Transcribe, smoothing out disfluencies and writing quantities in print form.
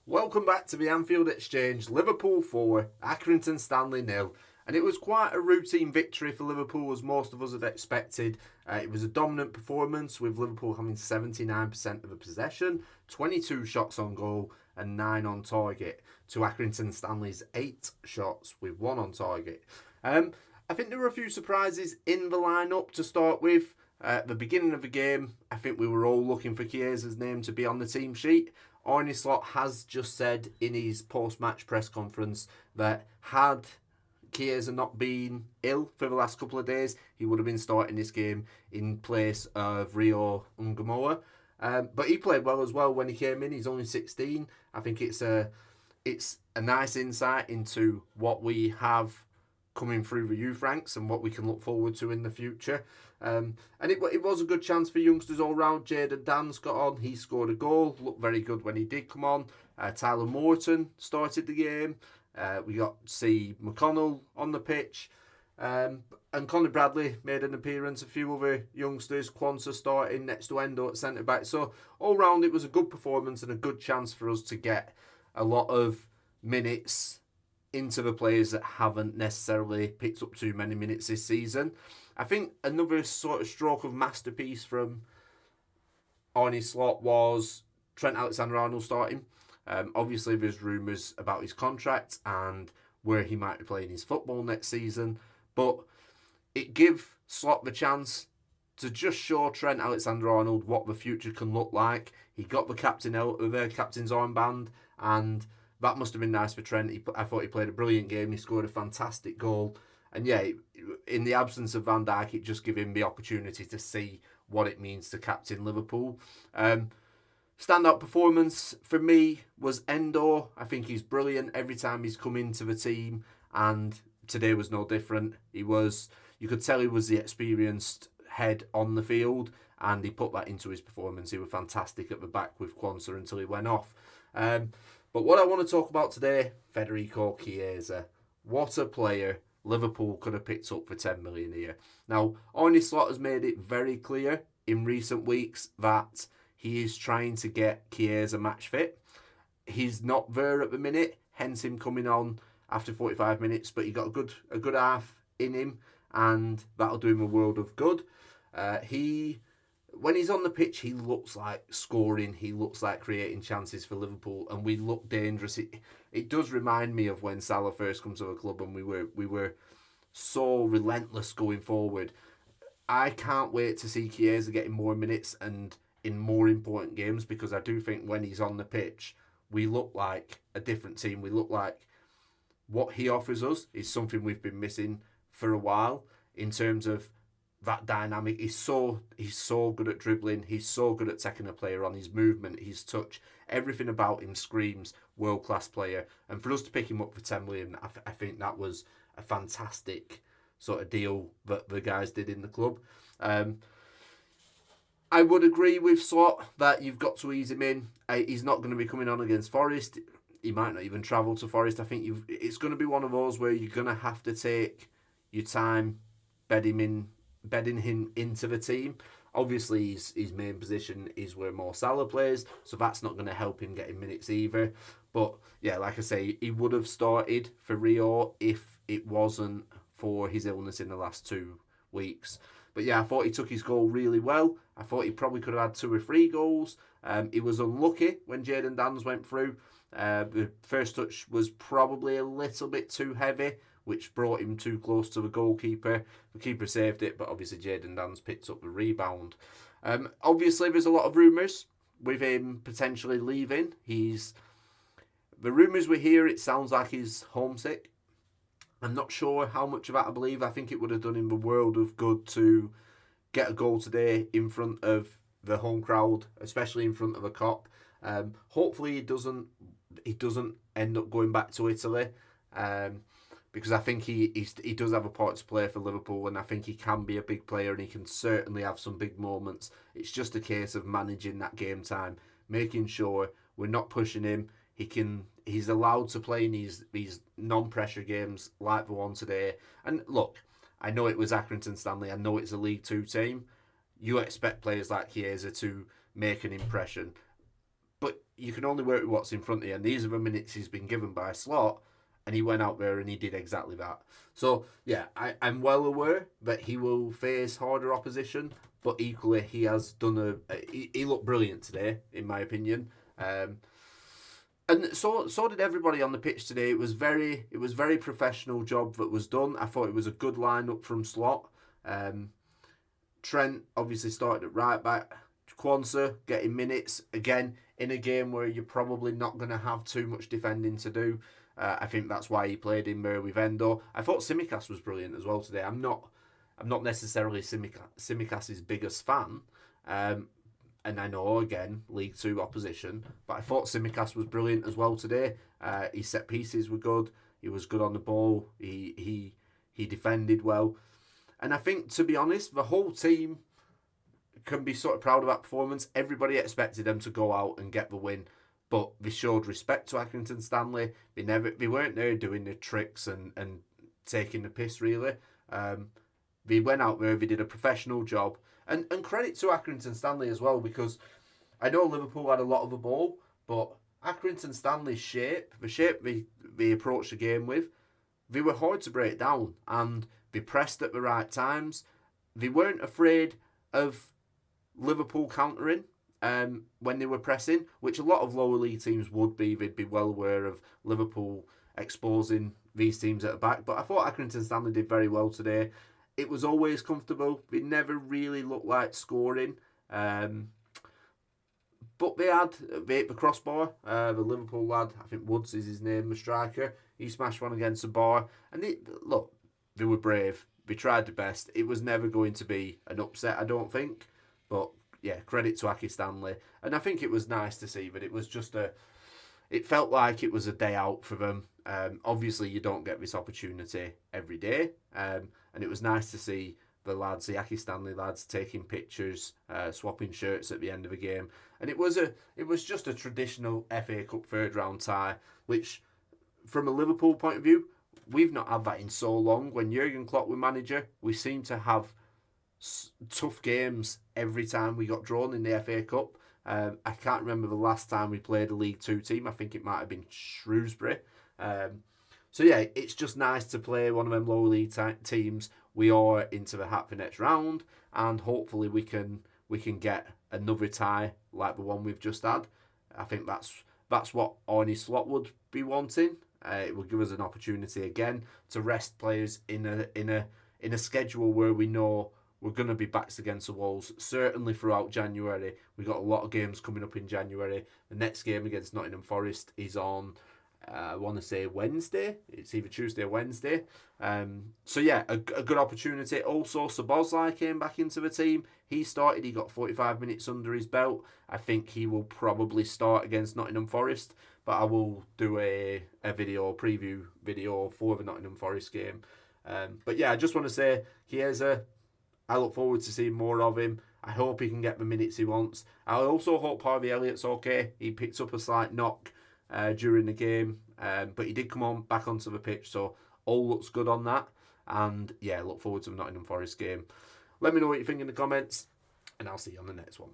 Welcome back to the Anfield Exchange. Liverpool 4, Accrington Stanley 0. And it was quite a routine victory for Liverpool, as most of us had expected. It was a dominant performance, with Liverpool having 79% of the possession, 22 shots on goal and 9 on target, to Accrington Stanley's 8 shots with 1 on target. I think there were a few surprises in the lineup to start with. At the beginning of the game, I think we were all looking for Chiesa's name to be on the team sheet. Arne Slot has just said in his post-match press conference that had Chiesa not been ill for the last couple of days, he would have been starting this game in place of Rio Ungamoa. But he played well as well when he came in. He's only 16. I think it's a nice insight into what we have coming through the youth ranks and what we can look forward to in the future. And it was a good chance for youngsters all round. Jadon Danns got on. He scored a goal. Looked very good when he did come on. Tyler Morton started the game. We got to see McConnell on the pitch. And Conor Bradley made an appearance. A few other youngsters. Quansah starting next to Endo at centre-back. So all round it was a good performance and a good chance for us to get a lot of minutes into the players that haven't necessarily picked up too many minutes this season. I think another sort of stroke of masterpiece from Arne Slot was Trent Alexander-Arnold starting. Obviously, there's rumours about his contract and where he might be playing his football next season, but it gave Slot the chance to just show Trent Alexander-Arnold what the future can look like. He got the captain out of the captain's armband, and that must have been nice for Trent. I thought he played a brilliant game. He scored a fantastic goal. And yeah, in the absence of Van Dijk, it just gave him the opportunity to see what it means to captain Liverpool. Standout performance for me was Endo. I think he's brilliant every time he's come into the team, and today was no different. You could tell he was the experienced head on the field, and he put that into his performance. He was fantastic at the back with Quansah until he went off. But what I want to talk about today, Federico Chiesa. What a player Liverpool could have picked up for 10 million a year. Now, Arne Slot has made it very clear in recent weeks that he is trying to get Chiesa match fit. He's not there at the minute, hence him coming on after 45 minutes, but he got a good half in him, and that'll do him a world of good. When he's on the pitch, he looks like scoring. He looks like creating chances for Liverpool, and we look dangerous. It does remind me of when Salah first comes to the club, and we were so relentless going forward. I can't wait to see Chiesa getting more minutes and in more important games, because I do think when he's on the pitch, we look like a different team. We look like what he offers us is something we've been missing for a while in terms of that dynamic. He's so good at dribbling. He's so good at taking a player on. His movement, his touch, everything about him screams world-class player. And for us to pick him up for 10 million, I think that was a fantastic sort of deal that the guys did in the club. I would agree with Slot that you've got to ease him in. He's not going to be coming on against Forest. He might not even travel to Forest. I think it's going to be one of those where you're going to have to take your time bedding him into the team. Obviously, his main position is where Mo Salah plays, so that's not going to help him getting minutes either. But yeah, like I say, he would have started for Rio if it wasn't for his illness in the last 2 weeks. But yeah, I thought he took his goal really well. I thought he probably could have had 2 or 3 goals. He was unlucky when Jadon Danns went through. The first touch was probably a little bit too heavy, which brought him too close to the goalkeeper. The keeper saved it, but obviously Jadon Danns picked up the rebound. Obviously, there's a lot of rumours with him potentially leaving. The rumours we hear, it sounds like he's homesick. I'm not sure how much of that I believe. I think it would have done him the world of good to get a goal today in front of the home crowd, especially in front of a Kop. Hopefully he doesn't end up going back to Italy, because I think he does have a part to play for Liverpool, and I think he can be a big player, and he can certainly have some big moments. It's just a case of managing that game time, making sure we're not pushing him. He's allowed to play in these non-pressure games like the one today. And look, I know it was Accrington Stanley. I know it's a League Two team. You expect players like Chiesa to make an impression. but you can only work with what's in front of you, and these are the minutes he's been given by Slot, and he went out there and he did exactly that. So, yeah, I'm well aware that he will face harder opposition, but equally he has done he looked brilliant today, in my opinion. And so did everybody on the pitch today. It was very professional job that was done. I thought it was a good lineup from Slot. Trent obviously started at right back. Quansah getting minutes again in a game where you're probably not going to have too much defending to do. I think that's why he played in there with Endo. I thought Tsimikas was brilliant as well today. I'm not necessarily Tsimikas' biggest fan, and I know again League Two opposition, but I thought Tsimikas was brilliant as well today. His set pieces were good. He was good on the ball. He defended well, and I think, to be honest, the whole team can be sort of proud of that performance. Everybody expected them to go out and get the win, but they showed respect to Accrington Stanley. They weren't there doing the tricks and taking the piss, really. They went out there, they did a professional job, and credit to Accrington Stanley as well, because I know Liverpool had a lot of the ball, but Accrington Stanley's the shape they approached the game with, they were hard to break down, and they pressed at the right times. They weren't afraid of Liverpool countering when they were pressing, which a lot of lower league teams would be. They'd be well aware of Liverpool exposing these teams at the back. But I thought Accrington Stanley did very well today. It was always comfortable. They never really looked like scoring. But they hit the crossbar. The Liverpool lad, I think Woods is his name, the striker, he smashed one against the bar. And they were brave. They tried their best. It was never going to be an upset, I don't think. But yeah, credit to Aki Stanley. And I think it was nice to see that it was just it felt like it was a day out for them. Obviously, you don't get this opportunity every day. And it was nice to see the Aki Stanley lads, taking pictures, swapping shirts at the end of the game. And it was just a traditional FA Cup third round tie, which, from a Liverpool point of view, we've not had that in so long. When Jurgen Klopp was manager, we seem to have tough games every time we got drawn in the FA Cup. I can't remember the last time we played a League Two team. I think it might have been Shrewsbury. So yeah, it's just nice to play one of them lower league teams. We are into the hat for next round, and hopefully we can get another tie like the one we've just had. I think that's what Arne Slot would be wanting. It will give us an opportunity again to rest players in a schedule where we know we're going to be backs against the walls, certainly throughout January. We've got a lot of games coming up in January. The next game against Nottingham Forest is on, I want to say, Wednesday. It's either Tuesday or Wednesday. So yeah, a good opportunity. Also, Szoboszlai came back into the team. He started, he got 45 minutes under his belt. I think he will probably start against Nottingham Forest, but I will do a preview video for the Nottingham Forest game. But yeah, I just want to say, CHIESA, I look forward to seeing more of him. I hope he can get the minutes he wants. I also hope Harvey Elliott's okay. He picked up a slight knock during the game, but he did come on back onto the pitch, so all looks good on that. And yeah, look forward to the Nottingham Forest game. Let me know what you think in the comments, and I'll see you on the next one.